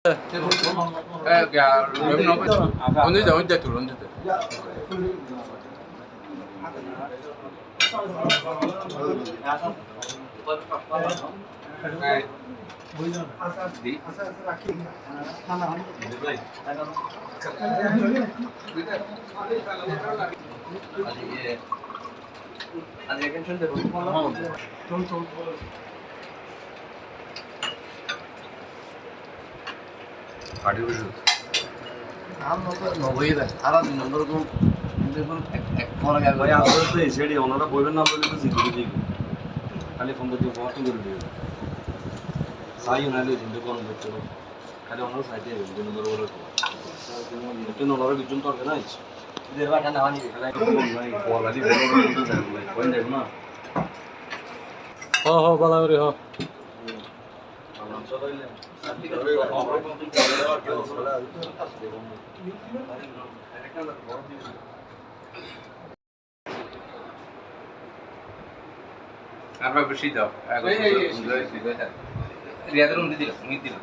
ya no 언제 둘 ভাই আসলে তো এই সাইডে ওনারা বলবেন না বলে তো জিজ্ঞেস দিই খালি ফোন দিয়ে ফোন করে দিও সাই নালে জিন্দে কোন করতে খালি ওনারা সাইডে দিন ধরে বলে তো ওনারা বিজন তো না ইচ্ছে এদের বাটা না আনি খালি ভাই কোয়ালিটি বড় বড় যায় ভাই কোন দেখো না হ বালা করে হ আমরা সবাইলে আমরা বেশি দাও রিয়াদের মধ্যে দিল দিল